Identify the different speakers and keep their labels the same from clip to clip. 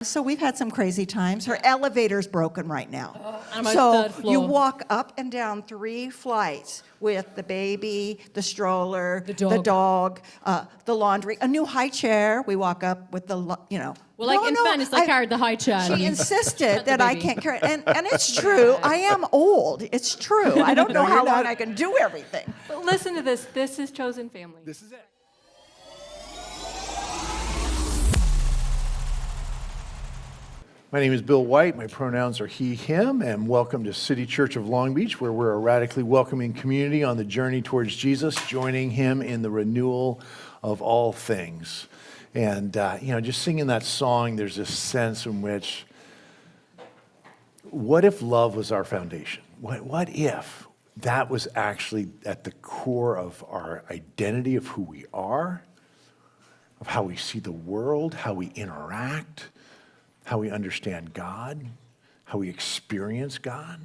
Speaker 1: So we've had some crazy times. Her elevator's broken right now.
Speaker 2: On my
Speaker 1: So
Speaker 2: third floor.
Speaker 1: you walk up and down 3 flights with the baby, the stroller,
Speaker 2: The dog.
Speaker 1: The laundry, a new high chair. We walk up with
Speaker 2: Well, like, in fairness, I carried the high chair.
Speaker 1: She insisted
Speaker 2: The
Speaker 1: that I
Speaker 2: baby.
Speaker 1: can't carry it. And it's true. I am old. It's true. I don't know how long I can do everything.
Speaker 3: But listen to this. This is chosen family.
Speaker 4: This is it. My name is Bill White. My pronouns are he, him, and welcome to City Church of Long Beach, where we're a radically welcoming community on the journey towards Jesus, joining him in the renewal of all things. And, just singing that song, there's this sense in which, what if love was our foundation? What if that was actually at the core of our identity of who we are, of how we see the world, how we interact, how we understand God, how we experience God?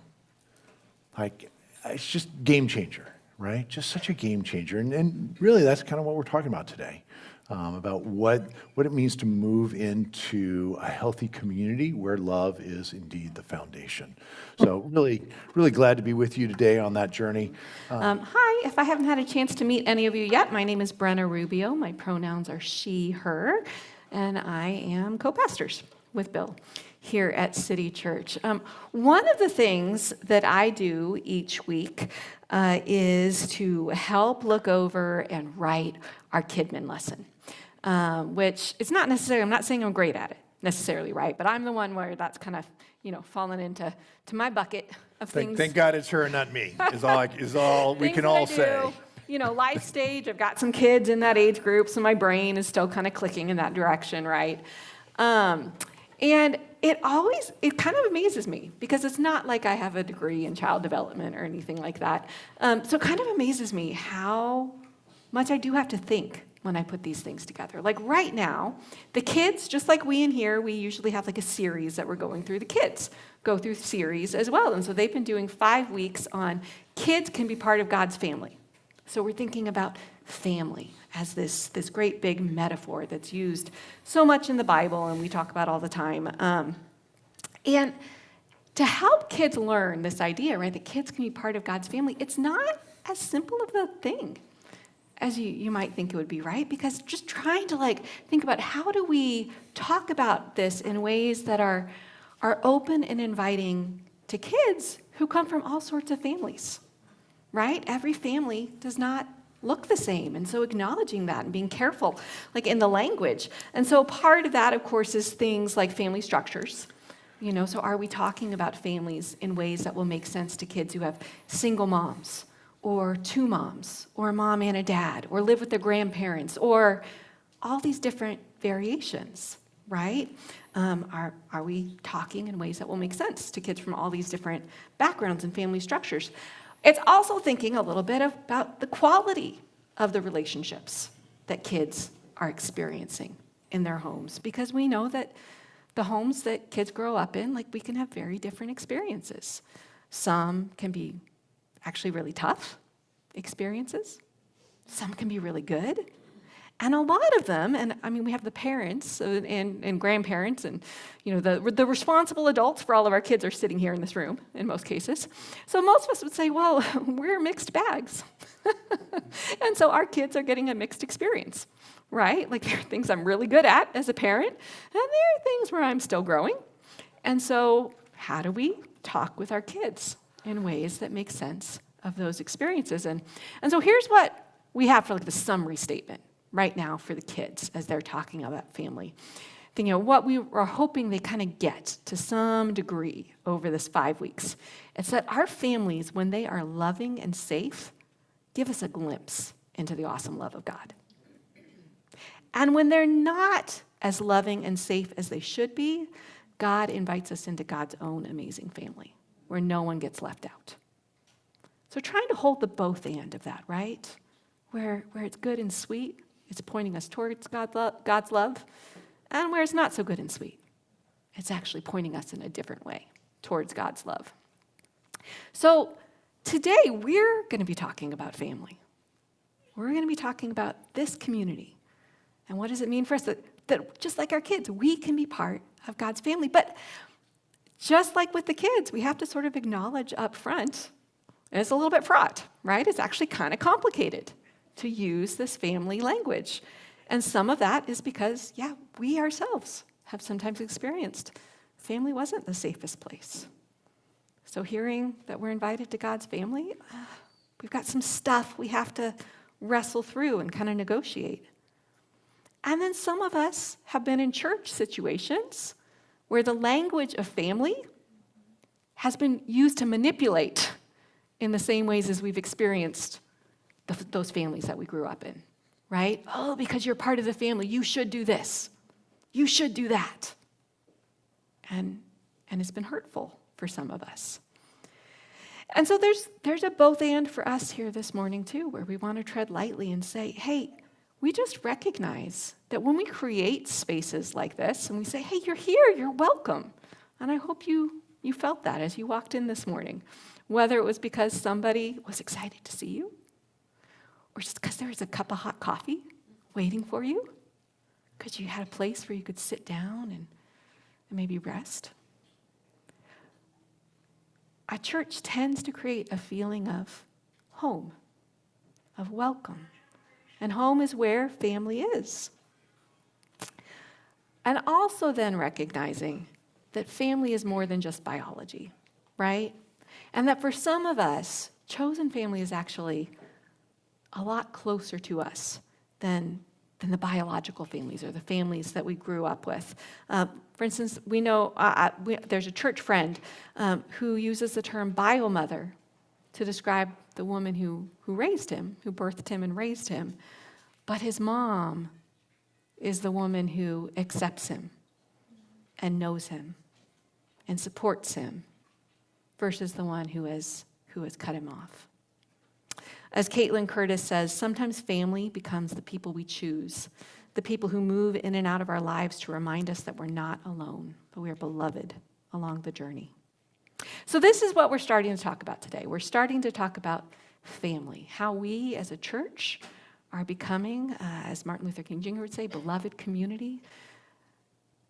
Speaker 4: Like, it's just game changer, right? Just such a game changer. And really, that's kind of what we're talking about today, about what it means to move into a healthy community where love is indeed the foundation. So really, really glad to be with you today on that journey.
Speaker 3: Hi, if I haven't had a chance to meet any of you yet, my name is Brenna Rubio. My pronouns are she, her, and I am co-pastors with Bill here at City Church. One of the things that I do each week is to help look over and write our Kidmin lesson, which is not necessarily, I'm not saying I'm great at it necessarily, right? But I'm the one where that's kind of, fallen into my bucket of things.
Speaker 4: Thank God it's her and not me, is all we
Speaker 3: Things
Speaker 4: can
Speaker 3: that
Speaker 4: all
Speaker 3: I
Speaker 4: say.
Speaker 3: do. Life stage, I've got some kids in that age group, so my brain is still kind of clicking in that direction, right? And it kind of amazes me because it's not like I have a degree in child development or anything like that. So it kind of amazes me how much I do have to think when I put these things together. Like right now, the kids, just like we in here, we usually have like a series that we're going through. The kids go through series as well. And so they've been doing 5 weeks on kids can be part of God's family. So we're thinking about family as this great big metaphor that's used so much in the Bible and we talk about all the time. And to help kids learn this idea, right, that kids can be part of God's family, it's not as simple of a thing as you might think it would be, right? Because just trying to think about how do we talk about this in ways that are open and inviting to kids who come from all sorts of families, right? Every family does not look the same. And so acknowledging that and being careful, in the language. And so part of that, of course, is things like family structures. So are we talking about families in ways that will make sense to kids who have single moms or 2 moms or a mom and a dad or live with their grandparents or all these different variations, right? Are we talking in ways that will make sense to kids from all these different backgrounds and family structures? It's also thinking a little bit about the quality of the relationships that kids are experiencing in their homes, because we know that the homes that kids grow up in, we can have very different experiences. Some can be actually really tough experiences. Some can be really good. And a lot of them, and we have the parents and grandparents and the responsible adults for all of our kids are sitting here in this room in most cases. So most of us would say, well, we're mixed bags. And so our kids are getting a mixed experience, right? There are things I'm really good at as a parent, and there are things where I'm still growing. And so how do we talk with our kids in ways that make sense of those experiences? And so here's what we have for the summary statement right now for the kids as they're talking about family. What we are hoping they kind of get to some degree over this 5 weeks. It's that our families, when they are loving and safe, give us a glimpse into the awesome love of God. And when they're not as loving and safe as they should be, God invites us into God's own amazing family, where no one gets left out. So trying to hold the both end of that, right? Where it's good and sweet, it's pointing us towards God's love, and where it's not so good and sweet, it's actually pointing us in a different way towards God's love. So today we're going to be talking about family. We're going to be talking about this community. And what does it mean for us that just like our kids, we can be part of God's family. But just like with the kids, we have to sort of acknowledge up front, and it's a little bit fraught, right? It's actually kind of complicated to use this family language. And some of that is because, we ourselves have sometimes experienced family wasn't the safest place. So hearing that we're invited to God's family, we've got some stuff we have to wrestle through and kind of negotiate. And then some of us have been in church situations where the language of family has been used to manipulate in the same ways as we've experienced those families that we grew up in, right? Oh, because you're part of the family, you should do this. You should do that. And it's been hurtful for some of us. And so there's a both and for us here this morning too, where we want to tread lightly and say, hey, we just recognize that when we create spaces like this and we say, hey, you're here, you're welcome. And I hope you felt that as you walked in this morning, whether it was because somebody was excited to see you or just because there was a cup of hot coffee waiting for you, because you had a place where you could sit down and maybe rest. A church tends to create a feeling of home, of welcome. And home is where family is. And also then recognizing that family is more than just biology, right? And that for some of us, chosen family is actually a lot closer to us than the biological families or the families that we grew up with. For instance, we know there's a church friend who uses the term biomother to describe the woman who raised him, who birthed him and raised him. But his mom is the woman who accepts him and knows him and supports him versus the one who has cut him off. As Caitlin Curtis says, sometimes family becomes the people we choose, the people who move in and out of our lives to remind us that we're not alone, but we are beloved along the journey. So this is what we're starting to talk about today. We're starting to talk about family, how we as a church are becoming, as Martin Luther King Jr. would say, beloved community.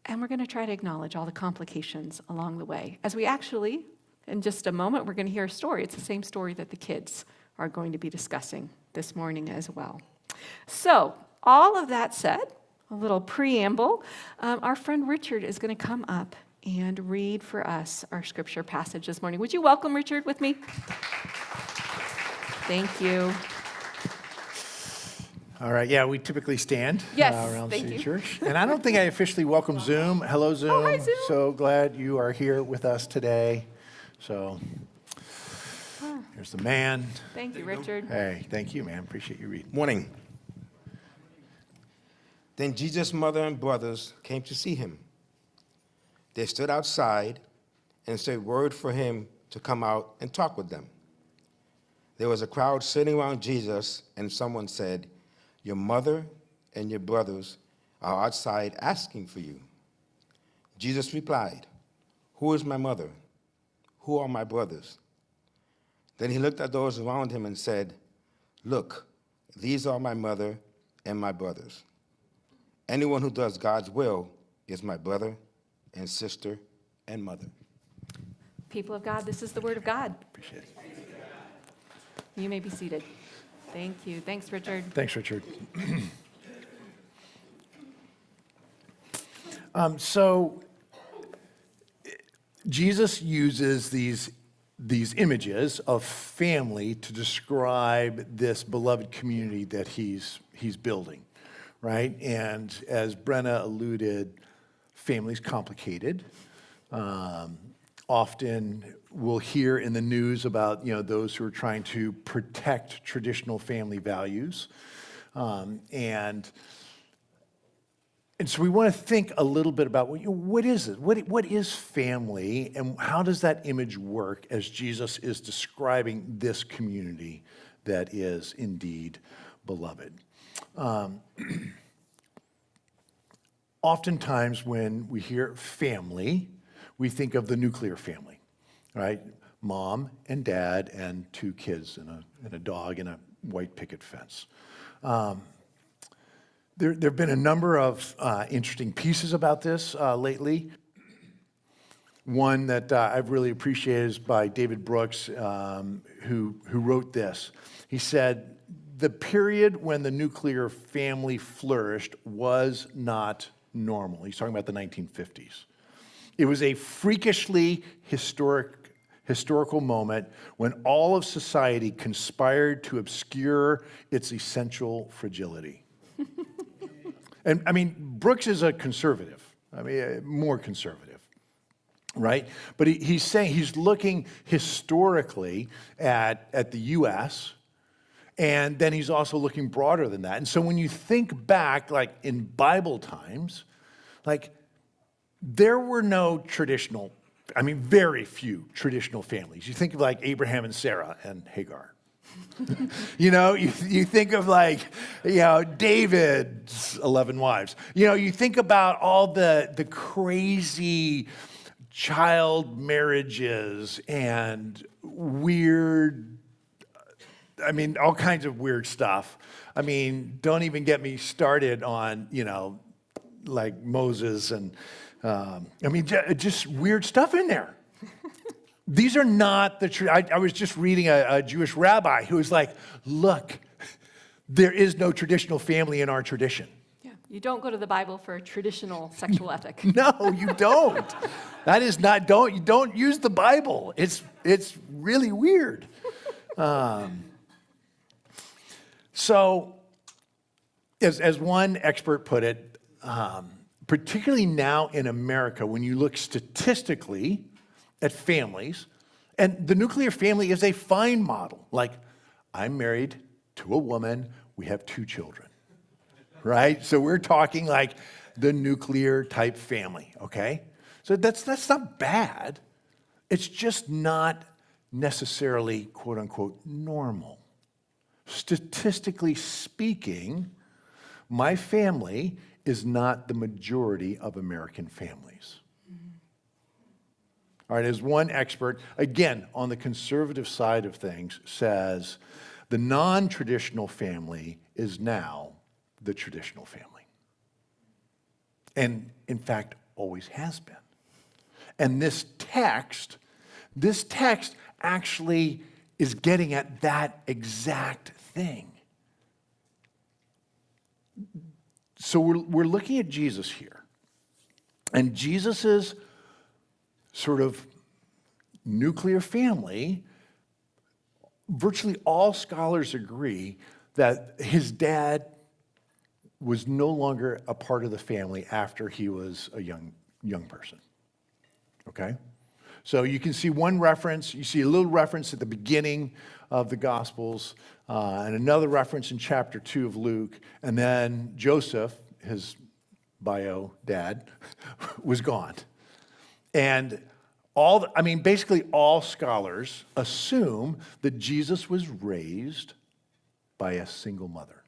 Speaker 3: And we're going to try to acknowledge all the complications along the way. As we actually, in just a moment, we're going to hear a story. It's the same story that the kids are going to be discussing this morning as well. So, all of that said, a little preamble, our friend Richard is going to come up and read for us our scripture passage this morning. Would you welcome Richard with me? Thank you.
Speaker 4: All right, we typically stand around City Church. And I don't think I officially welcome Zoom. Hello, Zoom.
Speaker 3: Oh, hi, Zoom.
Speaker 4: So glad you are here with us today. So here's the man.
Speaker 3: Thank you, Richard.
Speaker 4: Hey, thank you, man. Appreciate you reading.
Speaker 5: Morning. Then Jesus' mother and brothers came to see him. They stood outside and said word for him to come out and talk with them. There was a crowd sitting around Jesus, and someone said, "Your mother and your brothers are outside asking for you." Jesus replied, "Who is my mother? Who are my brothers?" Then he looked at those around him and said, "Look, these are my mother and my brothers. Anyone who does God's will is my brother and sister and mother."
Speaker 3: People of God, this is the word of God.
Speaker 4: Appreciate it.
Speaker 3: You may be seated. Thank you. Thanks, Richard.
Speaker 4: Thanks, Richard. So Jesus uses these images of family to describe this beloved community that he's building, right? And as Brenna alluded, family's complicated. Often we'll hear in the news about those who are trying to protect traditional family values, and so we want to think a little bit about what is it? What is family, and how does that image work as Jesus is describing this community that is indeed beloved? Oftentimes when we hear family, we think of the nuclear family, right? Mom and dad and 2 kids and a dog and a white picket fence. There have been a number of interesting pieces about this lately. One that I've really appreciated is by David Brooks, who wrote this. He said, "The period when the nuclear family flourished was not normal." He's talking about the 1950s. It was a freakishly historical moment when all of society conspired to obscure its essential fragility. And I mean, Brooks is a conservative. I mean, more conservative, right? But he's saying, he's looking historically at the U.S., and then he's also looking broader than that. And so when you think back, like in Bible times, like there were no traditional, I mean, very few traditional families. You think of like Abraham and Sarah and Hagar. You think of like, David's 11 wives. You think about all the crazy child marriages and weird, all kinds of weird stuff. Don't even get me started on, like Moses and, just weird stuff in there. These are not I was just reading a Jewish rabbi who was like, look, there is no traditional family in our tradition.
Speaker 3: Yeah, you don't go to the Bible for a traditional sexual ethic.
Speaker 4: No, you don't. That is not, you don't use the Bible. It's really weird. So, as one expert put it, particularly now in America, when you look statistically at families, and the nuclear family is a fine model. Like, I'm married to a woman, we have 2 children, right? So we're talking like the nuclear type family, okay? So that's not bad. It's just not necessarily, quote unquote, normal. Statistically speaking, my family is not the majority of American families. All right, as one expert, again, on the conservative side of things, says the non-traditional family is now the traditional family. And in fact, always has been. And this text actually is getting at that exact thing. So we're looking at Jesus here. And Jesus's sort of nuclear family, virtually all scholars agree that his dad was no longer a part of the family after he was a young person. Okay? So you can see one reference, you see a little reference at the beginning of the Gospels, and another reference in chapter 2 of Luke, and then Joseph, his bio dad, was gone. And basically all scholars assume that Jesus was raised by a single mother.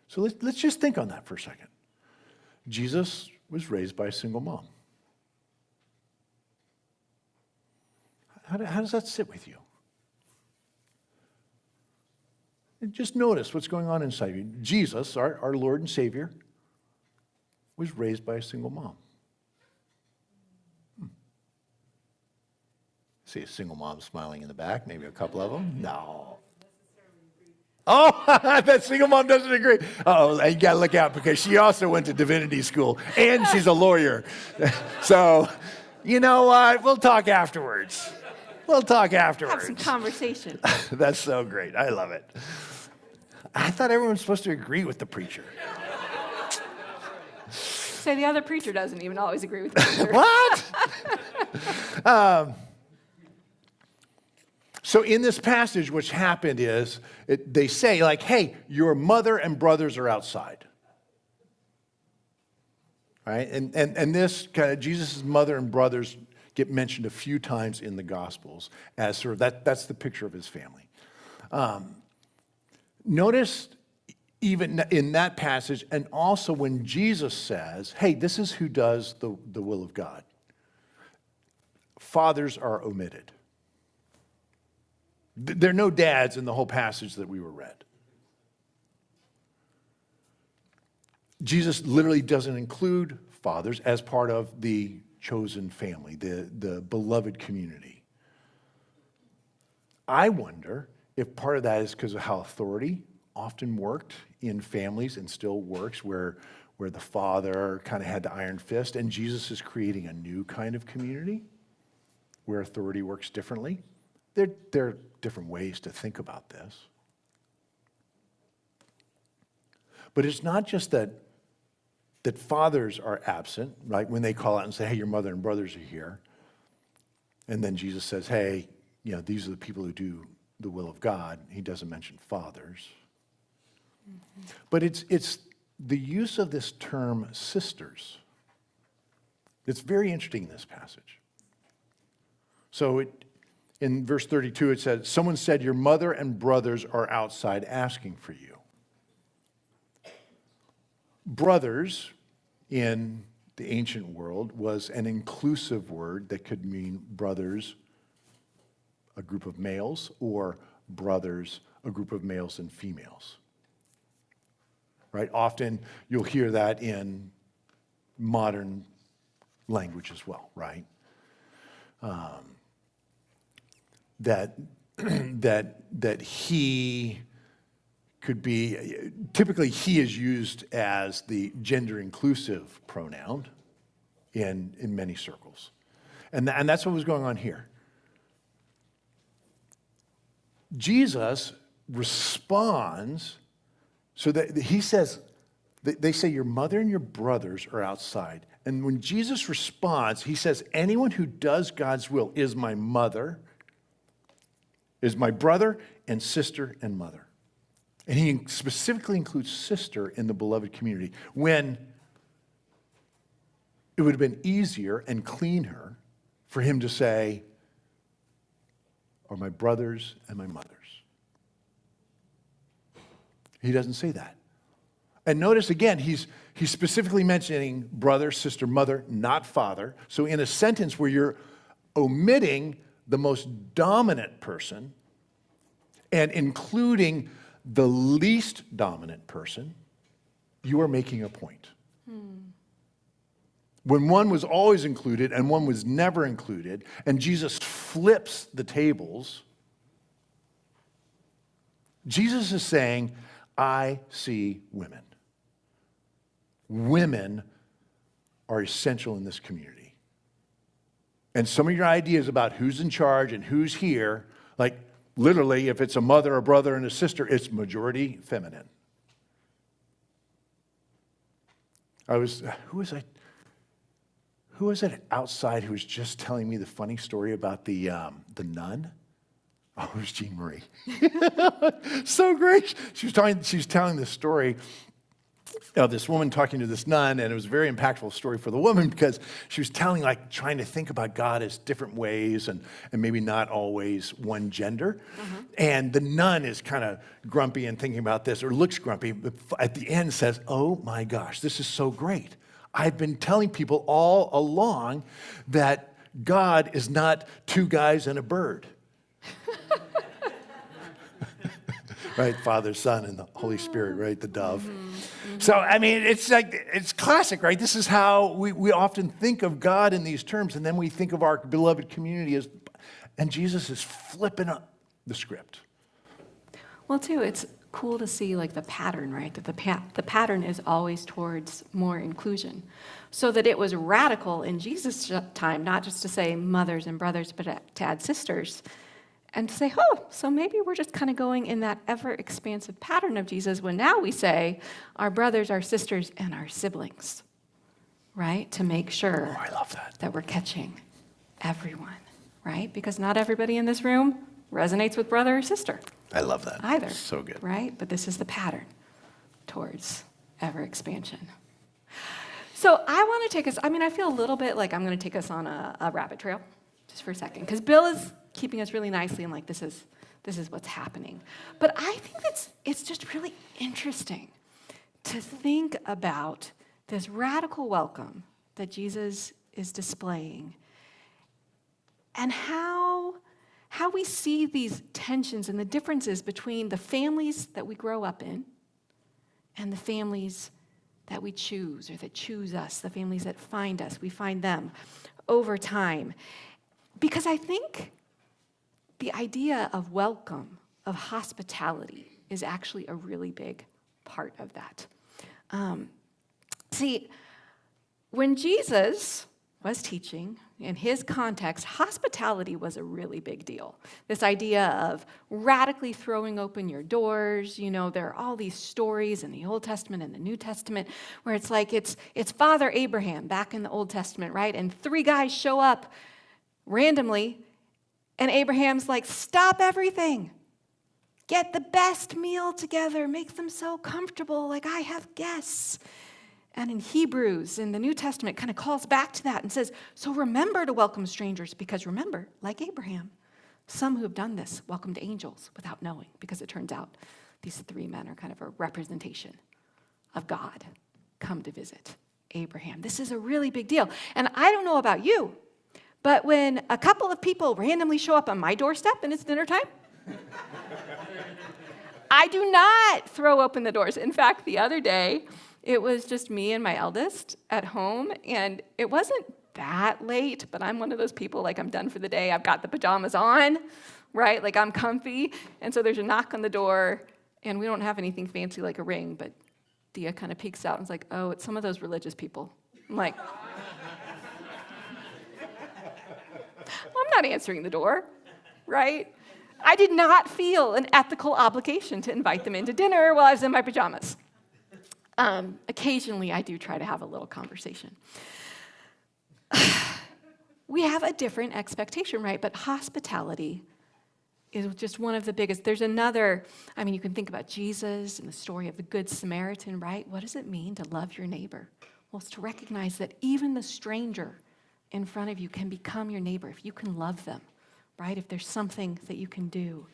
Speaker 4: So let's just think on that for a second. Jesus was raised by a single mom. How does that sit with you? And just notice what's going on inside you. Jesus, our Lord and Savior, was raised by a single mom. See a single mom smiling in the back, maybe a couple of them? No. Oh, that single mom doesn't agree. Oh, you got to look out because she also went to divinity school and she's a lawyer. So, you know what? We'll talk afterwards.
Speaker 3: Have some conversation.
Speaker 4: That's so great. I love it. I thought everyone was supposed to agree with the preacher.
Speaker 3: So the other preacher doesn't even always agree with the preacher.
Speaker 4: What? So in this passage, what's happened is they say, like, hey, your mother and brothers are outside. Right? And this kind of Jesus' mother and brothers get mentioned a few times in the Gospels as sort of that's the picture of his family. Notice even in that passage, and also when Jesus says, hey, this is who does the will of God. Fathers are omitted. There are no dads in the whole passage that we were read. Jesus literally doesn't include fathers as part of the chosen family, the beloved community. I wonder if part of that is because of how authority often worked in families and still works, where the father kind of had the iron fist, and Jesus is creating a new kind of community where authority works differently. There are different ways to think about this. But it's not just that fathers are absent, right? When they call out and say, hey, your mother and brothers are here. And then Jesus says, hey, these are the people who do the will of God. He doesn't mention fathers. Mm-hmm. But it's the use of this term sisters. It's very interesting in this passage. So in verse 32, it says, someone said, your mother and brothers are outside asking for you. Brothers in the ancient world was an inclusive word that could mean brothers, a group of males, or brothers, a group of males and females. Right? Often you'll hear that in modern language as well, right? That he could be, typically he is used as the gender inclusive pronoun in many circles. And that's what was going on here. Jesus responds so that he says, they say your mother and your brothers are outside. And when Jesus responds, he says, anyone who does God's will is my mother, is my brother and sister and mother. And he specifically includes sister in the beloved community, when it would have been easier and cleaner for him to say, are my brothers and my mothers. He doesn't say that. And notice again, he's specifically mentioning brother, sister, mother, not father. So in a sentence where you're omitting the most dominant person and including the least dominant person, you are making a point. When one was always included and one was never included, and Jesus flips the tables, Jesus is saying, I see women. Women are essential in this community. And some of your ideas about who's in charge and who's here, like literally, if it's a mother, a brother, and a sister, it's majority feminine. Who was it outside who was just telling me the funny story about the nun? Oh, it was Jean Marie. So great. She was telling this story of this woman talking to this nun, and it was a very impactful story for the woman because she was trying to think about God as different ways and maybe not always one gender. Mm-hmm. And the nun is kind of grumpy and thinking about this, or looks grumpy, but at the end says, oh my gosh, this is so great. I've been telling people all along that God is not two guys and a bird. Right? Father, Son, and the Holy Spirit, right? The dove. Mm-hmm. Mm-hmm. So, I mean, it's classic, right? This is how we often think of God in these terms, and then we think of our beloved community as, and Jesus is flipping up the script.
Speaker 3: Well, too, it's cool to see the pattern, right? That the pattern is always towards more inclusion. So that it was radical in Jesus' time, not just to say mothers and brothers, but to add sisters. And to say, oh, so maybe we're just kind of going in that ever-expansive pattern of Jesus when now we say our brothers, our sisters, and our siblings, right? To make sure
Speaker 4: I love that
Speaker 3: we're catching everyone, right? Because not everybody in this room resonates with brother or sister.
Speaker 4: I love that.
Speaker 3: Either.
Speaker 4: So good.
Speaker 3: Right? But this is the pattern towards ever-expansion. So I want to take us, I feel a little bit like I'm going to take us on a rabbit trail just for a second, because Bill is keeping us really nicely and this is what's happening. But I think it's just really interesting to think about this radical welcome that Jesus is displaying and how we see these tensions and the differences between the families that we grow up in and the families that we choose or that choose us, the families that find us, we find them over time. Because I think the idea of welcome, of hospitality, is actually a really big part of that. See, when Jesus was teaching, in his context, hospitality was a really big deal. This idea of radically throwing open your doors. You know, there are all these stories in the Old Testament and the New Testament where it's like it's Father Abraham back in the Old Testament, right? And 3 guys show up randomly, and Abraham's like, stop everything. Get the best meal together. Make them so comfortable, like I have guests. And in Hebrews, in the New Testament, kind of calls back to that and says, so remember to welcome strangers, because remember, like Abraham, some who have done this welcomed angels without knowing, because it turns out these 3 men are kind of a representation of God come to visit Abraham. This is a really big deal. And I don't know about you, but when a couple of people randomly show up on my doorstep and it's dinner time, I do not throw open the doors. In fact, the other day, it was just me and my eldest at home, and it wasn't that late, but I'm one of those people, like I'm done for the day, I've got the pajamas on, right? Like I'm comfy, and so there's a knock on the door, and we don't have anything fancy like a ring, but Dia kind of peeks out and is like, oh, it's some of those religious people. I'm like, I'm not answering the door, right? I did not feel an ethical obligation to invite them into dinner while I was in my pajamas. Occasionally, I do try to have a little conversation. We have a different expectation, right? But hospitality is just one of the biggest. There's another, you can think about Jesus and the story of the Good Samaritan, right? What does it mean to love your neighbor? Well, it's to recognize that even the stranger in front of you can become your neighbor if you can love them, right? If there's something that you can do.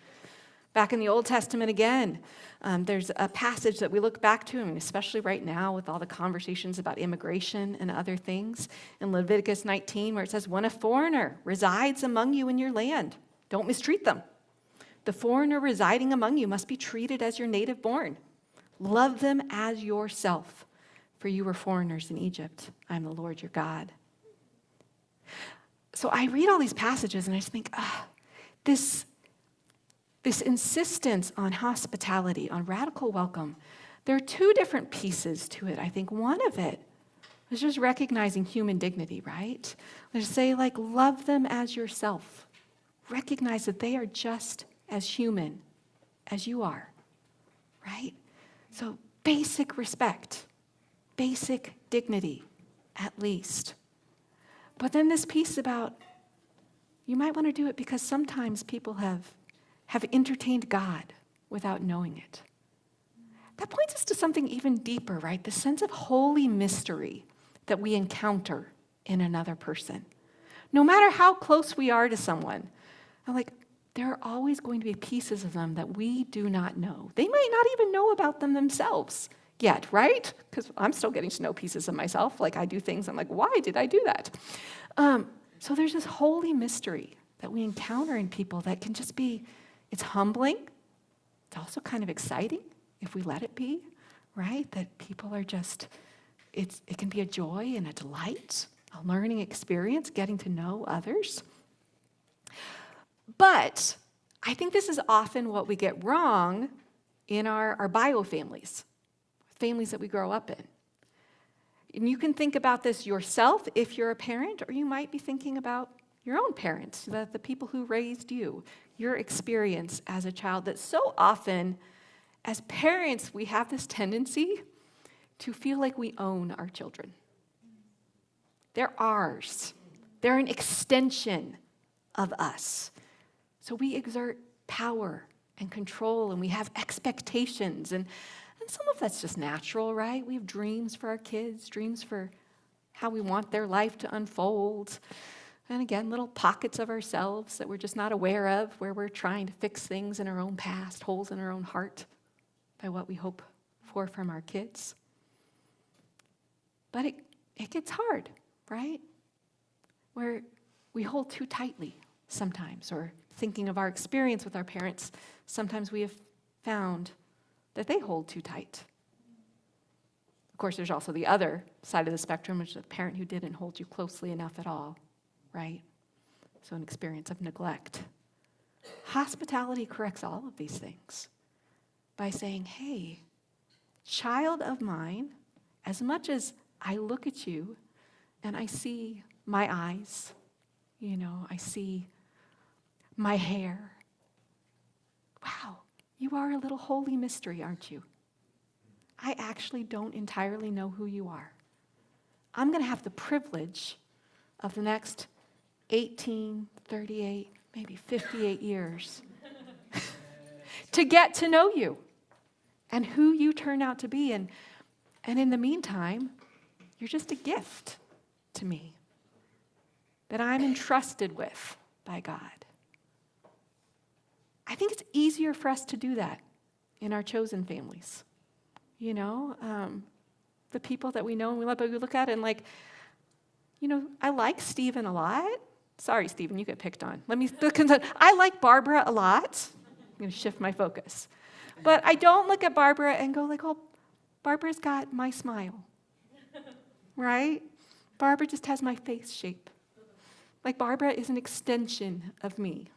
Speaker 3: Back in the Old Testament again, there's a passage that we look back to, especially right now with all the conversations about immigration and other things, in Leviticus 19, where it says, when a foreigner resides among you in your land, don't mistreat them. The foreigner residing among you must be treated as your native born. Love them as yourself, for you were foreigners in Egypt. I am the Lord your God. So I read all these passages and I just think, this insistence on hospitality, on radical welcome, there are 2 different pieces to it. I think one of it is just recognizing human dignity, right? Let's say, like, love them as yourself. Recognize that they are just as human as you are, right? So basic respect, basic dignity, at least. But then this piece about, you might want to do it because sometimes people have entertained God without knowing it. That points us to something even deeper, right? The sense of holy mystery that we encounter in another person. No matter how close we are to someone, there are always going to be pieces of them that we do not know. They might not even know about them themselves yet, right? Because I'm still getting to know pieces of myself. Like I do things, I'm like, why did I do that? So there's this holy mystery that we encounter in people that can just be, it's humbling. It's also kind of exciting if we let it be, right? That people are just, it can be a joy and a delight, a learning experience, getting to know others. But I think this is often what we get wrong in our bio families that we grow up in. And you can think about this yourself if you're a parent, or you might be thinking about your own parents, the people who raised you, your experience as a child, that so often, as parents, we have this tendency to feel like we own our children. They're ours. They're an extension of us. So we exert power and control, and we have expectations, and some of that's just natural, right? We have dreams for our kids, dreams for how we want their life to unfold. And again, little pockets of ourselves that we're just not aware of, where we're trying to fix things in our own past, holes in our own heart by what we hope for from our kids. But it gets hard, right? Where we hold too tightly sometimes, or thinking of our experience with our parents, sometimes we have found that they hold too tight. The course, there's also the other side of the spectrum, which is a parent who didn't hold you closely enough at all, right? So an experience of neglect. Hospitality corrects all of these things by saying, hey, child of mine, as much as I look at you and I see my eyes, I see my hair. Wow, you are a little holy mystery, aren't you? I actually don't entirely know who you are. I'm going to have the privilege of the next 18, 38, maybe 58 years to get to know you and who you turn out to be. And in the meantime, you're just a gift to me that I'm entrusted with by God. I think it's easier for us to do that in our chosen families. The people that we know and we love, but we look at it and I like Stephen a lot. Sorry, Stephen, you get picked on. I like Barbara a lot. I'm going to shift my focus. But I don't look at Barbara and go oh, Barbara's got my smile, right? Barbara just has my face shape. Barbara is an extension of me.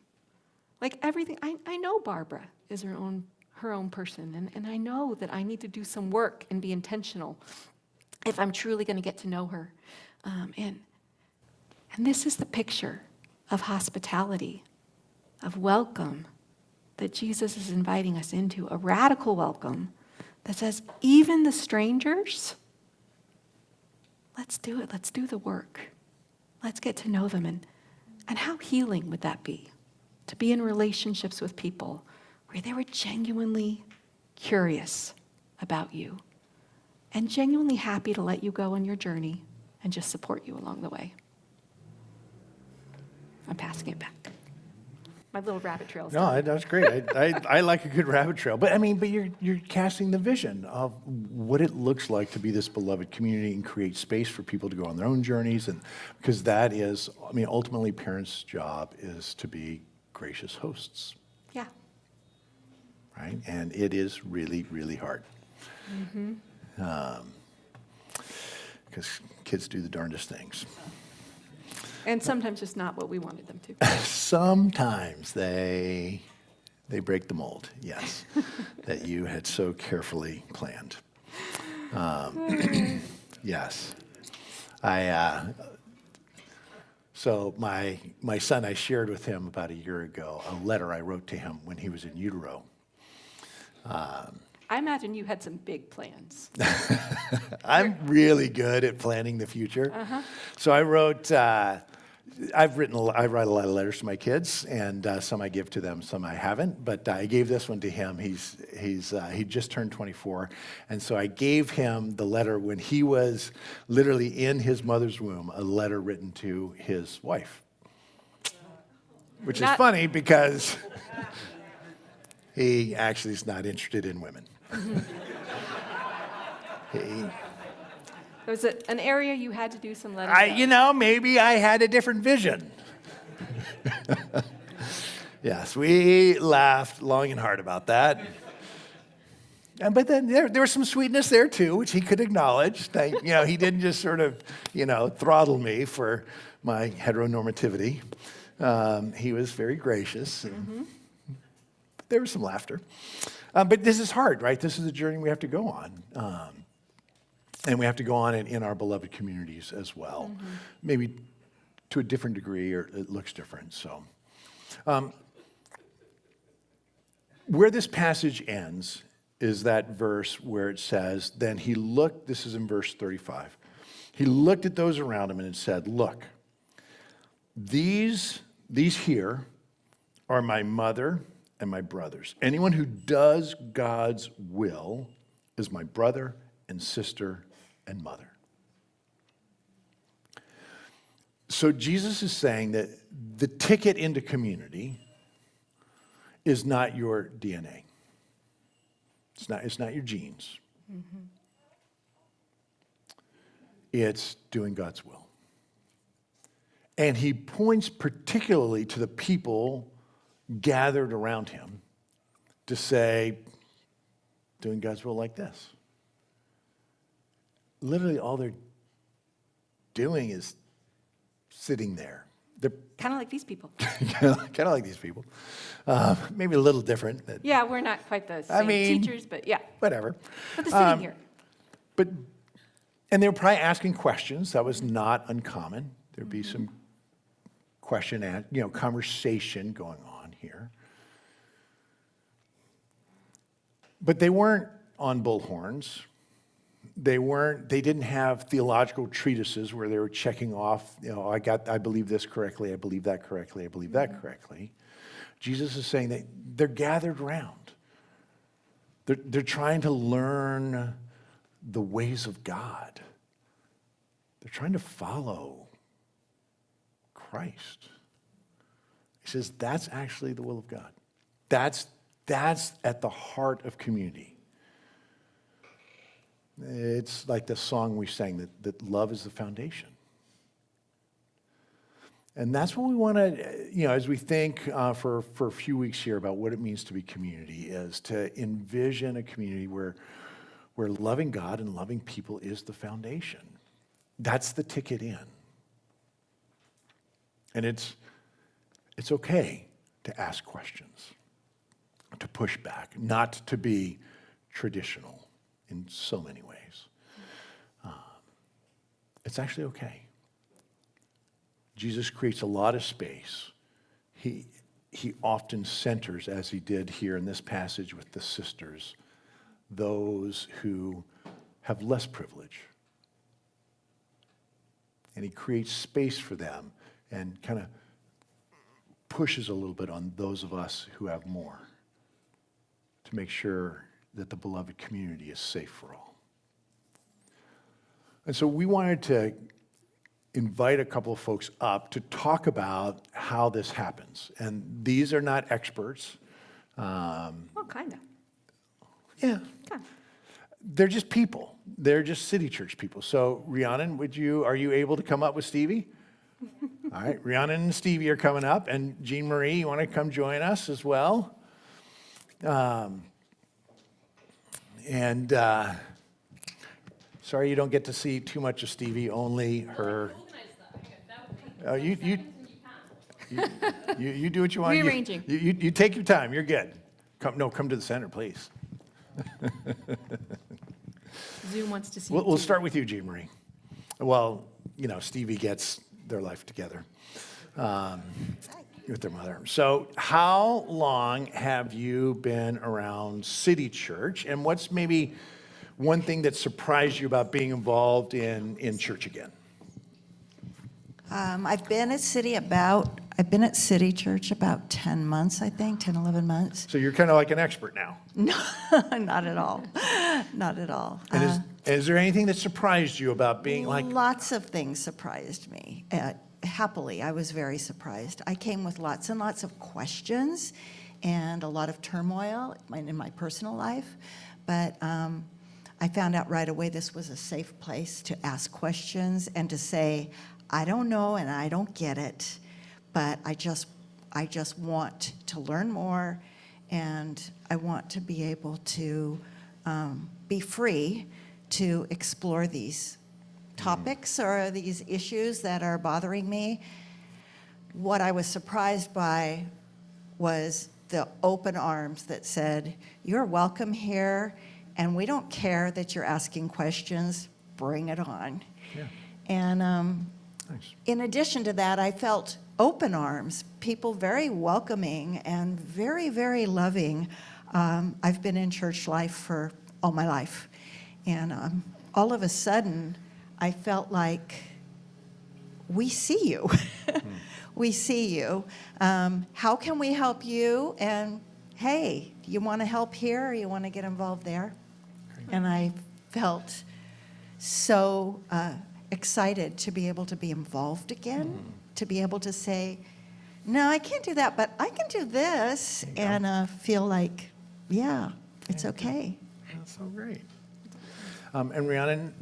Speaker 3: Everything, I know Barbara is her own person, and I know that I need to do some work and be intentional if I'm truly going to get to know her. And this is the picture of hospitality, of welcome that Jesus is inviting us into, a radical welcome that says, even the strangers, let's do it. Let's do the work. Let's get to know them. And how healing would that be? To be in relationships with people where they were genuinely curious about you and genuinely happy to let you go on your journey and just support you along the way. I'm passing it back. My little rabbit trail.
Speaker 4: No, that's great. I like a good rabbit trail. But you're casting the vision of what it looks like to be this beloved community and create space for people to go on their own journeys. And because that is, ultimately parents' job is to be gracious hosts.
Speaker 3: Yeah.
Speaker 4: Right? And it is really, really hard. Because kids do the darndest things.
Speaker 3: And sometimes just not what we wanted them to.
Speaker 4: Sometimes they break the mold, yes, that you had so carefully planned. Yes. So my son, I shared with him about a year ago a letter I wrote to him when he was in utero.
Speaker 3: I imagine you had some big plans.
Speaker 4: I'm really good at planning the future. So I wrote, I write a lot of letters to my kids, and some I give to them, some I haven't. But I gave this one to him. He just turned 24, and so I gave him the letter when he was literally in his mother's womb, a letter written to his wife, which is funny because he actually is not interested in women.
Speaker 3: Was it an area you had to do some letting go?
Speaker 4: Maybe I had a different vision. Yes, we laughed long and hard about that. But then there was some sweetness there too, which he could acknowledge. He didn't just sort of, throttle me for my heteronormativity. He was very gracious. And there was some laughter. But this is hard, right? This is a journey we have to go on. And we have to go on it in our beloved communities as well. Maybe to a different degree, or it looks different. So, where this passage ends is that verse where it says, then he looked, this is in verse 35. He looked at those around him and it said, look, these here are my mother and my brothers. Anyone who does God's will is my brother and sister and mother. So Jesus is saying that the ticket into community is not your DNA. It's not your genes. It's doing God's will. And he points particularly to the people gathered around him to say, doing God's will like this. literally all they're doing is sitting there. They're
Speaker 3: Kind of like these people.
Speaker 4: kind of like these people. Maybe a little different. But
Speaker 3: Yeah, we're not quite the same teachers, but yeah.
Speaker 4: whatever.
Speaker 3: But they're sitting here.
Speaker 4: And they were probably asking questions. That was not uncommon. There'd be some conversation going on here. But they weren't on bullhorns. They didn't have theological treatises where they were checking off, I believe this correctly, I believe that correctly, I believe that correctly. Jesus is saying that they're gathered round. They're trying to learn the ways of God. They're trying to follow Christ. He says that's actually the will of God. That's at the heart of community. It's like the song we sang, that love is the foundation. And that's what we want to, as we think for a few weeks here about what it means to be community, is to envision a community where loving God and loving people is the foundation. That's the ticket in. And it's okay to ask questions, to push back, not to be traditional in so many ways. It's actually okay. Jesus creates a lot of space. He often centers, as he did here in this passage with the sisters, those who have less privilege. And he creates space for them and kind of pushes a little bit on those of us who have more to make sure that the beloved community is safe for all. And so we wanted to invite a couple of folks up to talk about how this happens. And these are not experts.
Speaker 3: Well, kind of.
Speaker 4: Yeah.
Speaker 3: Kind of.
Speaker 4: They're just people. They're just City Church people. So Rhiannon, are you able to come up with Stevie? All right, Rhiannon and Stevie are coming up. And Jean Marie, you want to come join us as well? Sorry you don't get to see too much of Stevie, only her. You do what you want.
Speaker 3: Rearranging.
Speaker 4: You take your time. You're good. Come to the center, please.
Speaker 3: Zoom wants to see.
Speaker 4: We'll start with you, Jean Marie. Well, Stevie gets their life together with their mother. So, how long have you been around City Church, and what's maybe one thing that surprised you about being involved in church again?
Speaker 1: I've been at City Church about 10 months, I think, 10, 11 months.
Speaker 4: So you're kind of like an expert now.
Speaker 1: No, not at all. Not at all.
Speaker 4: And is there anything that surprised you about being like...
Speaker 1: Lots of things surprised me. Happily, I was very surprised. I came with lots and lots of questions and a lot of turmoil in my personal life. But I found out right away this was a safe place to ask questions and to say, I don't know and I don't get it, but I just want to learn more, and I want to be able to be free to explore these topics or these issues that are bothering me. What I was surprised by was the open arms that said, you're welcome here, and we don't care that you're asking questions, bring it on.
Speaker 4: Yeah.
Speaker 1: And
Speaker 4: Nice.
Speaker 1: in addition to that, I felt open arms, people very welcoming and very, very loving. I've been in church life for all my life. And all of a sudden, I felt like, we see you. We see you. How can we help you? And hey, do you want to help here or you want to get involved there? And I felt so excited to be able to be involved again, to be able to say, no, I can't do that, but I can do this, and feel like, yeah, it's okay.
Speaker 4: That's so great. And Rhiannon,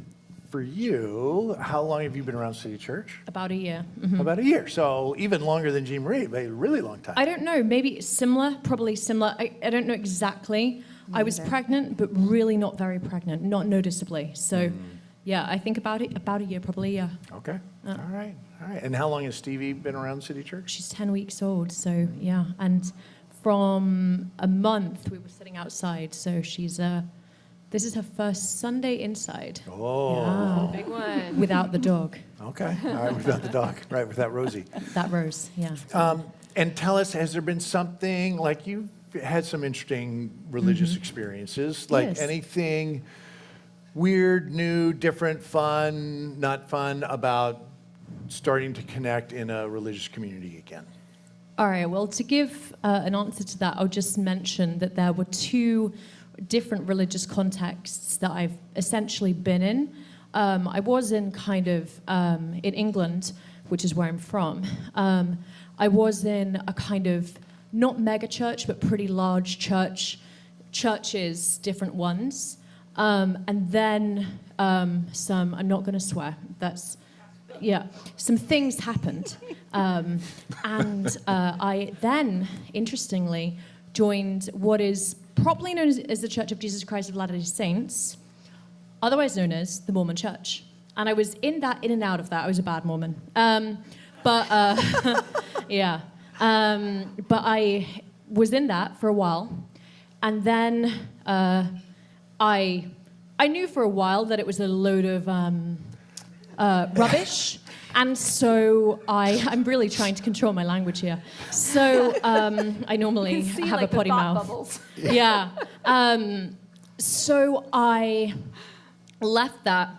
Speaker 4: for you, how long have you been around City Church?
Speaker 2: About a year.
Speaker 4: About a year. So even longer than Jean Marie, but a really long time.
Speaker 2: I don't know, maybe similar, probably similar. I don't know exactly. I was pregnant, but really not very pregnant, not noticeably. So Yeah, I think about a year probably, yeah.
Speaker 4: Okay. All right. And how long has Stevie been around City Church?
Speaker 2: She's 10 weeks old, so yeah. And from a month, we were sitting outside, so this is her first Sunday inside.
Speaker 4: Oh.
Speaker 3: Big one.
Speaker 2: Without the dog.
Speaker 4: Okay. All right. Without the dog. Right. Without Rosie.
Speaker 2: That Rose, yeah.
Speaker 4: And tell us, has there been something, like you've had some interesting religious experiences, like
Speaker 2: Yes.
Speaker 4: anything weird, new, different, fun, not fun about starting to connect in a religious community again?
Speaker 2: All right, well, to give an answer to that, I'll just mention that there were two different religious contexts that I've essentially been in. I was in in England, which is where I'm from. I was in a kind of, not mega church, but pretty large churches, different ones. And then some, I'm not going to swear, some things happened. And I then, interestingly, joined what is probably known as the Church of Jesus Christ of Latter-day Saints, otherwise known as the Mormon Church. And I was in and out of that. I was a bad Mormon. Yeah. But I was in that for a while. And then I knew for a while that it was a load of rubbish. And so I'm really trying to control my language here. So I normally have a potty mouth.
Speaker 3: Bubbles.
Speaker 2: Yeah. So I left that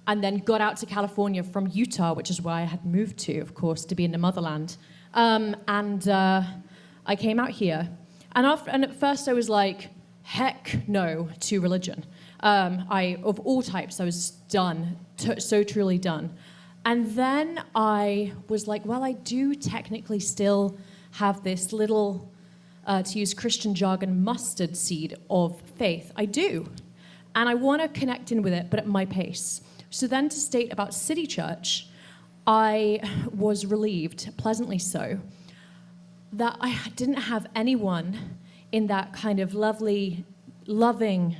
Speaker 2: and then got out to California from Utah, which is where I had moved to, of course, to be in the motherland. And I came out here. And at first I was like, heck no to religion. Of all types, I was done, so truly done. And then I was like, well, I do technically still have this little, to use Christian jargon, mustard seed of faith. I do. And I want to connect in with it, but at my pace. So then to state about City Church, I was relieved, pleasantly so, that I didn't have anyone in that kind of lovely, loving,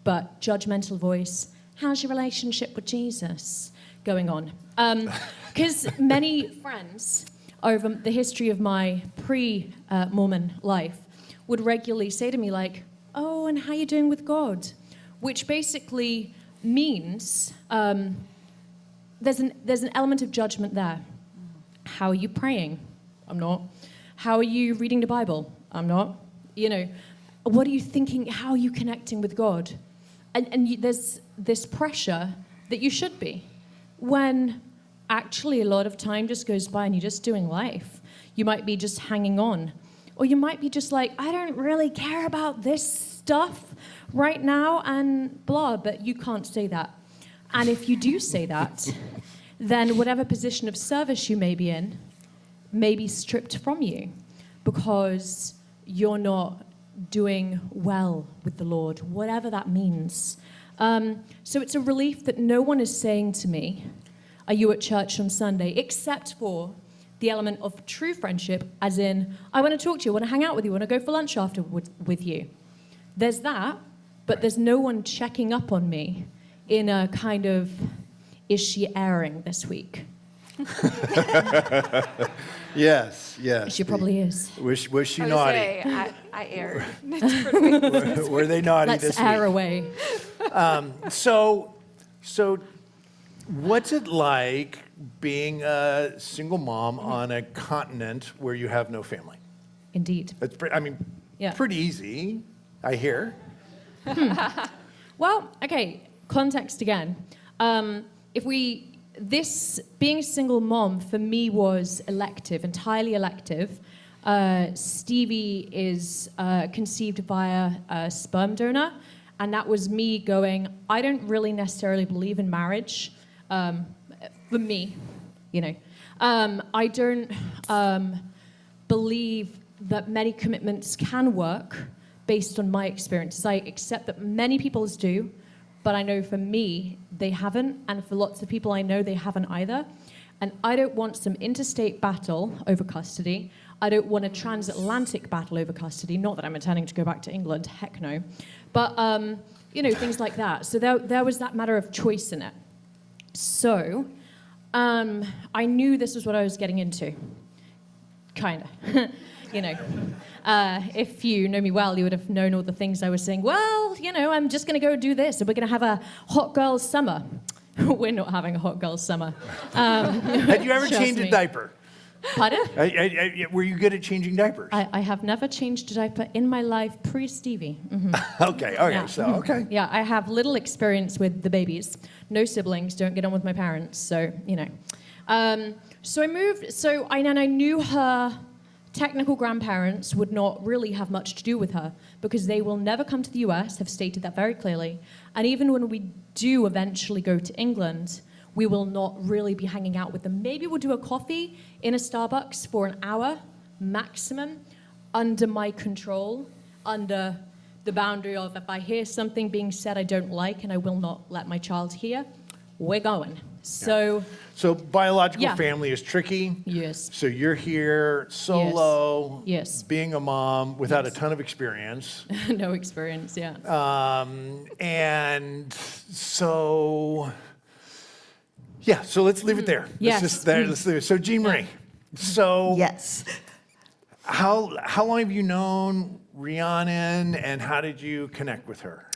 Speaker 2: but judgmental voice, how's your relationship with Jesus, going on. Because many friends over the history of my pre-Mormon life would regularly say to me like, oh, and how you doing with God? Which basically means there's an element of judgment there. How are you praying? I'm not. How are you reading the Bible? I'm not. What are you thinking? How are you connecting with God? And there's this pressure that you should be, when actually a lot of time just goes by and you're just doing life. You might be just hanging on. Or you might be just like, I don't really care about this stuff right now and blah, but you can't say that. And if you do say that, then whatever position of service you may be in may be stripped from you because you're not doing well with the Lord, whatever that means. So it's a relief that no one is saying to me, are you at church on Sunday, except for the element of true friendship, as in, I want to talk to you, I want to hang out with you, I want to go for lunch after with you. There's that, but there's no one checking up on me in a kind of, is she airing this week?
Speaker 4: Yes.
Speaker 2: She probably is.
Speaker 4: Was she
Speaker 3: I
Speaker 4: naughty?
Speaker 3: I aired.
Speaker 4: Were they naughty
Speaker 2: Let's
Speaker 4: this
Speaker 2: air
Speaker 4: week?
Speaker 2: away.
Speaker 4: So what's it like being a single mom on a continent where you have no family?
Speaker 2: Indeed.
Speaker 4: That's
Speaker 2: Yeah.
Speaker 4: pretty easy, I hear.
Speaker 2: Well, okay, context again. Being a single mom for me was elective, entirely elective. Stevie is conceived via a sperm donor, and that was me going, I don't really necessarily believe in marriage, for me, I don't believe that many commitments can work based on my experiences. I accept that many people do, but I know for me, they haven't, and for lots of people I know, they haven't either. And I don't want some interstate battle over custody. I don't want a transatlantic battle over custody. Not that I'm intending to go back to England, heck no. But, things like that. So there was that matter of choice in it. So I knew this was what I was getting into. Kind of. If you know me well, you would have known all the things I was saying. Well, I'm just going to go do this, and we're going to have a hot girls' summer. We're not having a hot girls' summer.
Speaker 4: Had you ever
Speaker 2: Trust
Speaker 4: changed a
Speaker 2: me.
Speaker 4: diaper?
Speaker 2: Pardon?
Speaker 4: Were you good at changing diapers?
Speaker 2: I have never changed a diaper in my life pre-Stevie.
Speaker 4: Okay, okay.
Speaker 2: Yeah, I have little experience with the babies. No siblings, don't get on with my parents, so. So I moved, and I knew her technical grandparents would not really have much to do with her because they will never come to the US, have stated that very clearly. And even when we do eventually go to England, we will not really be hanging out with them. Maybe we'll do a coffee in a Starbucks for an hour maximum, under my control, under the boundary of if I hear something being said I don't like and I will not let my child hear, we're going. So
Speaker 4: biological
Speaker 2: Yeah.
Speaker 4: family is tricky.
Speaker 2: Yes.
Speaker 4: So you're here solo,
Speaker 2: Yes.
Speaker 4: being a mom without a ton of experience.
Speaker 2: No experience, yeah.
Speaker 4: And so, so let's leave it there.
Speaker 2: Yes.
Speaker 4: Let's leave it. So Jean Marie,
Speaker 1: Yes.
Speaker 4: how long have you known Rhiannon, and how did you connect with her?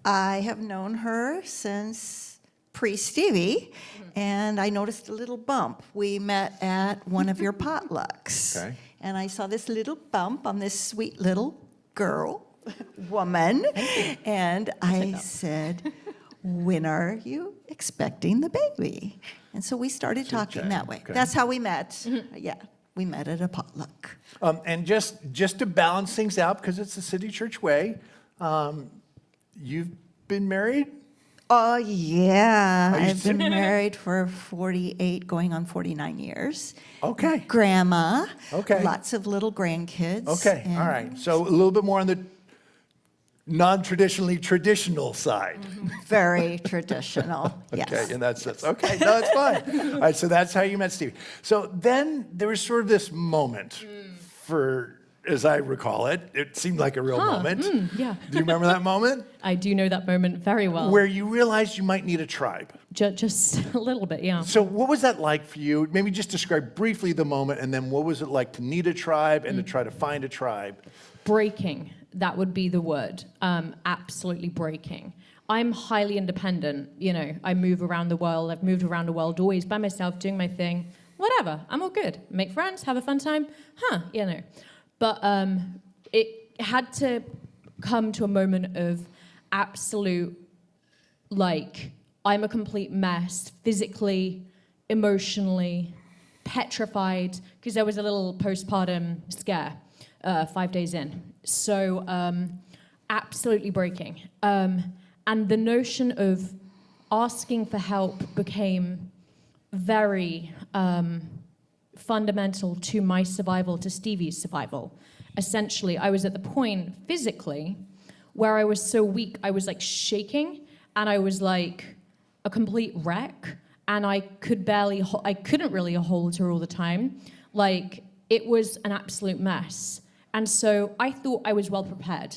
Speaker 1: I have known her since pre-Stevie, and I noticed a little bump. We met at one of your potlucks.
Speaker 4: Okay.
Speaker 1: And I saw this little bump on this sweet little girl, woman, and I said, when are you expecting the baby? And so we started talking that way.
Speaker 4: Okay.
Speaker 1: That's how we met. Yeah, we met at a potluck.
Speaker 4: And just to balance things out, because it's the City Church way, you've been married?
Speaker 1: Oh, yeah.
Speaker 4: Are you
Speaker 1: I've been married for 48, going on 49 years.
Speaker 4: Okay.
Speaker 1: Grandma.
Speaker 4: Okay.
Speaker 1: Lots of little grandkids.
Speaker 4: Okay,
Speaker 1: and
Speaker 4: all right. So a little bit more on the non-traditionally traditional side.
Speaker 1: Very traditional, yes.
Speaker 4: Okay, in that sense. Okay, no, that's fine. All right, so that's how you met Stevie. So then there was sort of this moment for, as I recall it seemed like a real moment.
Speaker 2: Yeah.
Speaker 4: Do you remember that moment?
Speaker 2: I do know that moment very well.
Speaker 4: Where you realized you might need a tribe.
Speaker 2: Just a little bit, yeah.
Speaker 4: So what was that like for you? Maybe just describe briefly the moment, and then what was it like to need a tribe and to try to find a tribe?
Speaker 2: Breaking, that would be the word. Absolutely breaking. I'm highly independent, I move around the world. I've moved around the world always by myself, doing my thing. Whatever, I'm all good. Make friends, have a fun time, But it had to come to a moment of absolute, I'm a complete mess, physically, emotionally, petrified, because there was a little postpartum scare 5 days in. So absolutely breaking. And the notion of asking for help became very fundamental to my survival, to Stevie's survival. Essentially, I was at the point physically where I was so weak, I was shaking, and I was like a complete wreck, and I couldn't really hold her all the time. It was an absolute mess. And so I thought I was well prepared.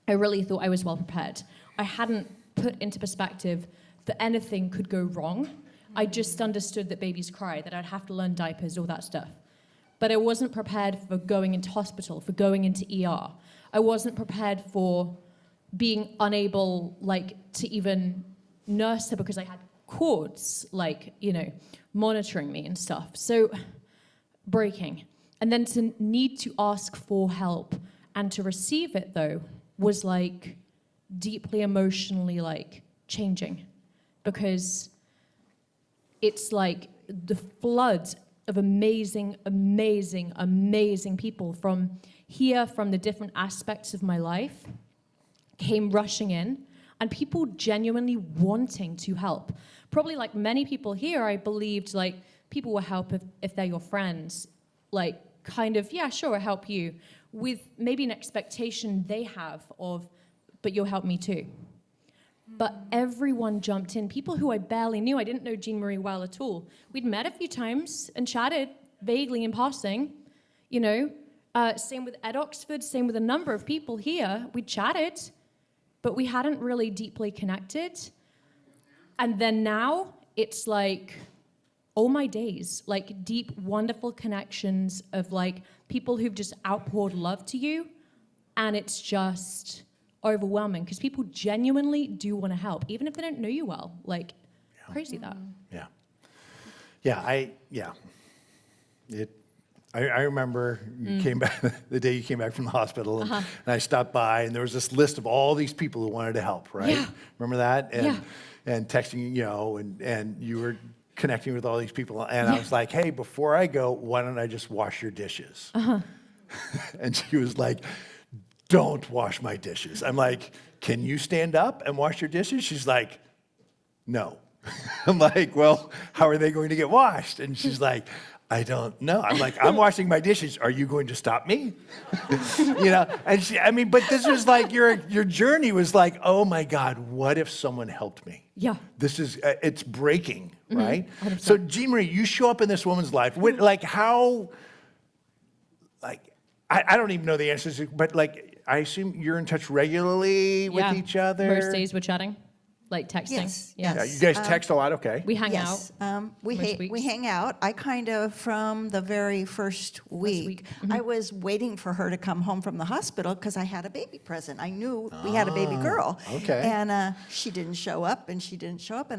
Speaker 2: I really thought I was well prepared. I hadn't put into perspective that anything could go wrong. I just understood that babies cry, that I'd have to learn diapers, all that stuff. But I wasn't prepared for going into hospital, for going into ER. I wasn't prepared for being unable, to even nurse her because I had cords, monitoring me and stuff. So, breaking. And then to need to ask for help and to receive it, though, was, deeply emotionally, changing. Because it's the flood of amazing, amazing, amazing people from here, from the different aspects of my life, came rushing in, and people genuinely wanting to help. Probably like many people here, I believed people will help if they're your friends. Yeah, sure, I'll help you, with maybe an expectation they have of, but you'll help me too. But everyone jumped in. People who I barely knew. I didn't know Jean Marie well at all. We'd met a few times and chatted vaguely in passing. Same with Ed Oxford, same with a number of people here. We chatted, but we hadn't really deeply connected. And then now it's like all my days, like deep, wonderful connections of like people who've just outpoured love to you. And it's just overwhelming because people genuinely do want to help, even if they don't know you well. Like, crazy that.
Speaker 4: Yeah. I remember you came back the day you came back from the hospital, and I stopped by, and there was this list of all these people who wanted to help, right?
Speaker 2: Yeah.
Speaker 4: Remember that? And,
Speaker 2: Yeah.
Speaker 4: and texting, and you were connecting with all these people, and I was like, hey, before I go, why don't I just wash your dishes? And she was like, don't wash my dishes. I'm like, can you stand up and wash your dishes? She's like, no. I'm like, well, how are they going to get washed? And she's like, I don't know. I'm like, I'm washing my dishes. Are you going to stop me? And but this was like your journey was like, oh my God, what if someone helped me?
Speaker 2: Yeah.
Speaker 4: This is, it's breaking, right?
Speaker 2: 100%.
Speaker 4: So Jean Marie, you show up in this woman's life. I don't even know the answers, but like, I assume you're in touch regularly with each other?
Speaker 2: Most days we're chatting, like texting.
Speaker 1: Yes,
Speaker 2: Yeah.
Speaker 4: Yeah, you guys text a lot, okay?
Speaker 2: We hang
Speaker 1: Yes,
Speaker 2: out.
Speaker 1: we
Speaker 2: most weeks.
Speaker 1: hang out. I kind of, from the very first week, I was waiting for her to come home from the hospital because I had a baby present. I knew we had a baby girl.
Speaker 4: okay.
Speaker 1: And she didn't show up, and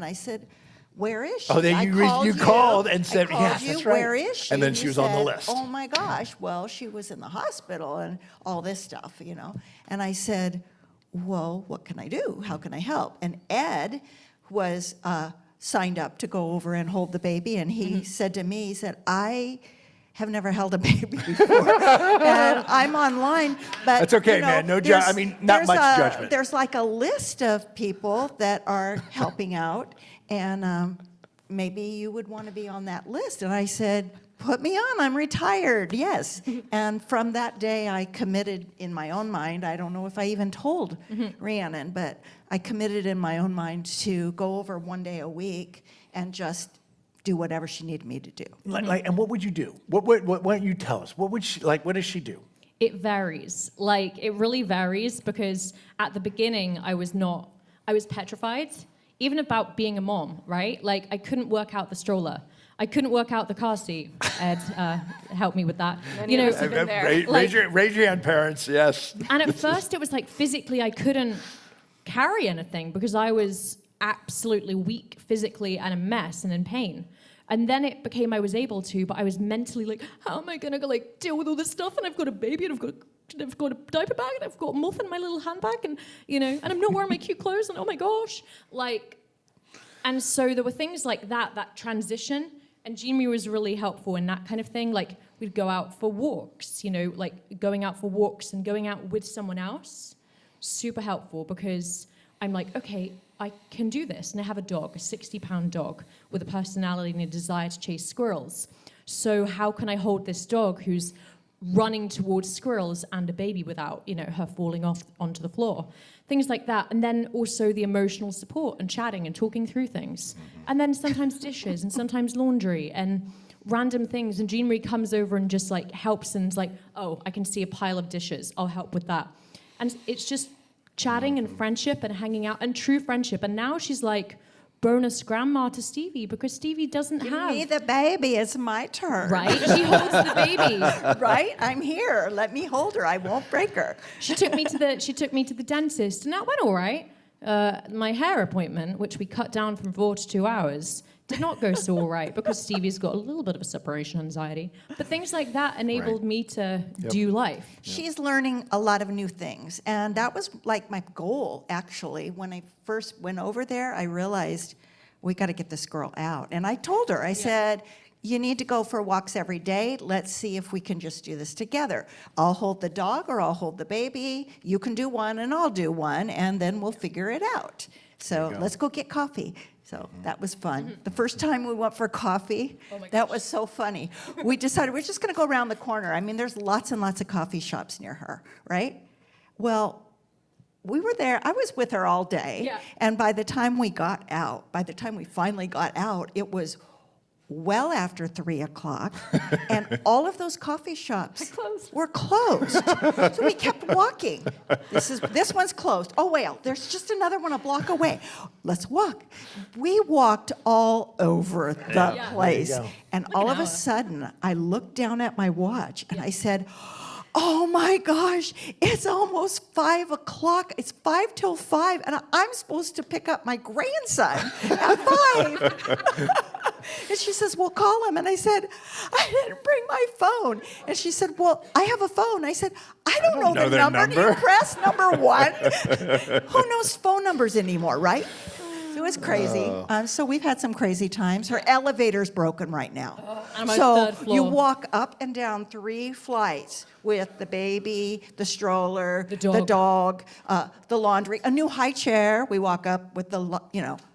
Speaker 1: I said, where is she?
Speaker 4: Oh, then
Speaker 1: I
Speaker 4: you called and said,
Speaker 1: I called
Speaker 4: yes,
Speaker 1: you,
Speaker 4: that's right.
Speaker 1: where is she?
Speaker 4: And then
Speaker 1: you
Speaker 4: she was on the
Speaker 1: said,
Speaker 4: list.
Speaker 1: Oh my gosh, well, she was in the hospital and all this stuff, And I said, well, what can I do? How can I help? And Ed was signed up to go over and hold the baby, and he said to me, he said, I have never held a baby before, and I'm online, but
Speaker 4: That's okay, man. No
Speaker 1: there's-
Speaker 4: not
Speaker 1: there's
Speaker 4: much
Speaker 1: a-
Speaker 4: judgment.
Speaker 1: There's like a list of people that are helping out, and maybe you would want to be on that list. And I said, put me on, I'm retired, yes. And from that day, I committed in my own mind, I don't know if I even told Rhiannon, but I committed in my own mind to go over one day a week and just do whatever she needed me to do.
Speaker 4: And what would you do? What don't you tell us? What does she do?
Speaker 2: It varies. Like, it really varies because at the beginning, I was petrified, even about being a mom, right? Like, I couldn't work out the stroller. I couldn't work out the car seat. Ed helped me with that.
Speaker 3: Many of us have been there.
Speaker 4: Raise your hand, parents, yes.
Speaker 2: And at first, it was like physically, I couldn't carry anything because I was absolutely weak physically and a mess and in pain. And then it became I was able to, but I was mentally like, how am I gonna go like deal with all this stuff? And I've got a baby, and I've got a diaper bag, and I've got a muff in my little handbag, and and I'm not wearing my cute clothes, and oh my gosh, and so there were things like that transition, and Jean-Marie was really helpful in that kind of thing. Like, we'd go out for walks, like going out for walks and going out with someone else, super helpful because I'm like, okay, I can do this. And I have a dog, a 60-pound dog with a personality and a desire to chase squirrels. So how can I hold this dog who's running towards squirrels and a baby without, her falling off onto the floor? Things like that. And then also the emotional support and chatting and talking through things. And then sometimes dishes and sometimes laundry and random things. And Jean-Marie comes over and just helps and is like, oh, I can see a pile of dishes. I'll help with that. And it's just chatting and friendship and hanging out and true friendship. And now she's like bonus grandma to Stevie because Stevie doesn't have...
Speaker 1: Give me the baby, it's my turn.
Speaker 2: Right? She holds the baby.
Speaker 1: Right? I'm here. Let me hold her. I won't break her.
Speaker 2: She took me to the dentist, and that went all right. My hair appointment, which we cut down from 4 to 2 hours, did not go so all right because Stevie's got a little bit of a separation anxiety. But things like that enabled me to do life.
Speaker 1: She's learning a lot of new things. And that was like my goal, actually. When I first went over there, I realized we got to get this girl out. And I told her, I said, you need to go for walks every day. Let's see if we can just do this together. I'll hold the dog or I'll hold the baby. You can do one and I'll do one, and then we'll figure it out. So let's go get coffee. So that was fun. The first time we went for coffee, that was so funny. We decided we're just going to go around the corner. I mean, there's lots and lots of coffee shops near her, right? Well, we were there. I was with her all day.
Speaker 2: Yeah.
Speaker 1: And by the time we finally got out, it was well after 3 o'clock, and all of those coffee shops
Speaker 3: closed.
Speaker 1: were closed. So we kept walking. This one's closed. Oh, well, there's just another one a block away. Let's walk. We walked all over the place.
Speaker 4: There you go.
Speaker 1: And
Speaker 2: Like
Speaker 1: all
Speaker 2: an
Speaker 1: of a
Speaker 2: hour.
Speaker 1: sudden, I looked down at my watch and I said, oh my gosh, it's almost 5 o'clock. It's 5 till 5, and I'm supposed to pick up my grandson at 5. And she says, well, call him. And I said, I didn't bring my phone. And she said, well, I have a phone. I said, I don't know the
Speaker 4: their
Speaker 1: number. Do you
Speaker 4: number.
Speaker 1: press number 1? Who knows phone numbers anymore, right? It was crazy. So we've had some crazy times. Her elevator's broken right now.
Speaker 2: I'm on
Speaker 1: So
Speaker 2: third floor.
Speaker 1: you walk up and down 3 flights with the baby, the stroller,
Speaker 2: The dog.
Speaker 1: the laundry, a new high chair. We walk up with
Speaker 2: Well,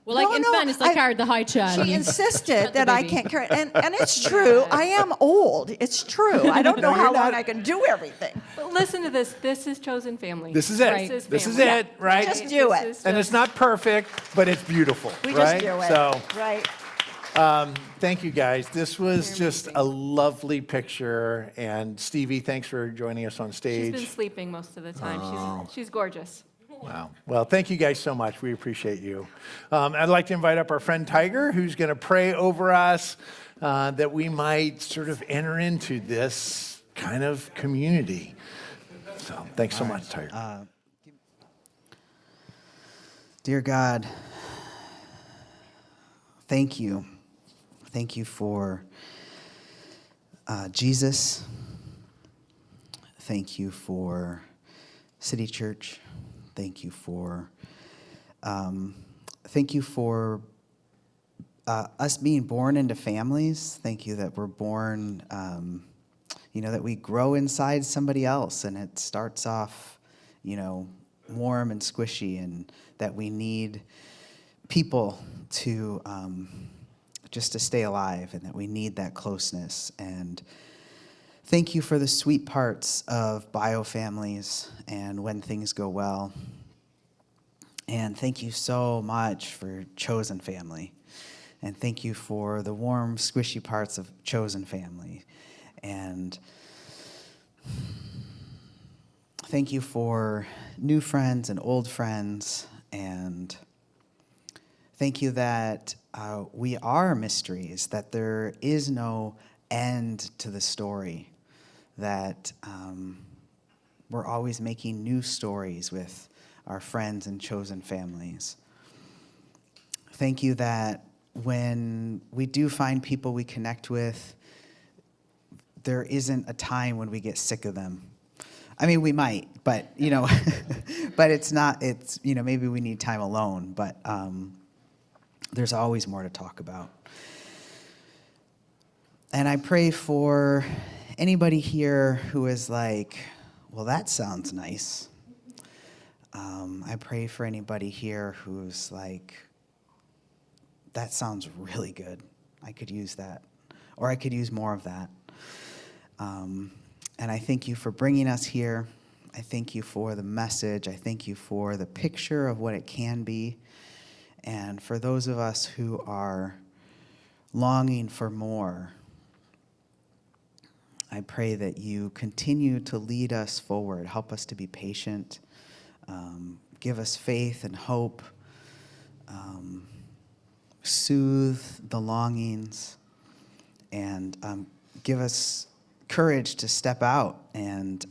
Speaker 2: like, in fairness, I carried the high chair.
Speaker 1: She insisted
Speaker 2: The
Speaker 1: that I
Speaker 2: baby.
Speaker 1: can't carry it. And it's true. I am old. It's true. I don't know how
Speaker 4: you're
Speaker 1: long
Speaker 4: not.
Speaker 1: I can do everything.
Speaker 3: But listen to this. This is chosen family.
Speaker 4: This is it.
Speaker 2: Right.
Speaker 4: This is
Speaker 3: family.
Speaker 4: it, right?
Speaker 1: Just do it.
Speaker 3: This is
Speaker 4: And it's not perfect, but it's beautiful,
Speaker 1: We
Speaker 4: right?
Speaker 1: just do it.
Speaker 4: So,
Speaker 1: Right.
Speaker 4: thank you guys. This was just a lovely picture. And Stevie, thanks for joining us on
Speaker 3: She's
Speaker 4: stage.
Speaker 3: been sleeping most of the time.
Speaker 4: Oh.
Speaker 3: She's gorgeous.
Speaker 4: Wow. Well, thank you guys so much. We appreciate you. I'd like to invite up our friend Tiger, who's going to pray over us that we might sort of enter into this kind of community. So thanks so much, Tiger.
Speaker 6: Dear God, thank you. Thank you for Jesus. Thank you for City Church. Thank you for us being born into families. Thank you that we're born, that we grow inside somebody else, and it starts off, warm and squishy, and that we need people to just to stay alive, and that we need that closeness. And thank you for the sweet parts of bio families and when things go well. And thank you so much for chosen family. And thank you for the warm, squishy parts of chosen family. And thank you for new friends and old friends. And thank you that we are mysteries, that there is no end to the story, that we're always making new stories with our friends and chosen families. Thank you that when we do find people we connect with, there isn't a time when we get sick of them. I mean, we might, but, but maybe we need time alone, but there's always more to talk about. And I pray for anybody here who is like, well, that sounds nice. I pray for anybody here who's like, that sounds really good. I could use that. Or I could use more of that. And I thank you for bringing us here. I thank you for the message. I thank you for the picture of what it can be. And for those of us who are longing for more, I pray that you continue to lead us forward. Help us to be patient. Give us faith and hope. Soothe the longings. And give us courage to step out and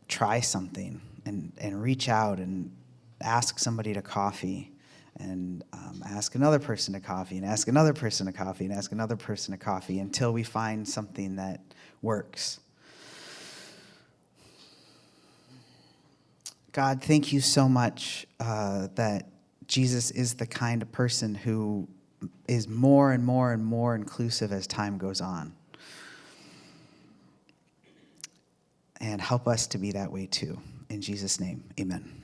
Speaker 6: try something and reach out and ask somebody to coffee and ask another person to coffee and ask another person to coffee and ask another person to coffee until we find something that works. God, thank you so much that Jesus is the kind of person who is more and more and more inclusive as time goes on. And help us to be that way too. In Jesus' name, amen.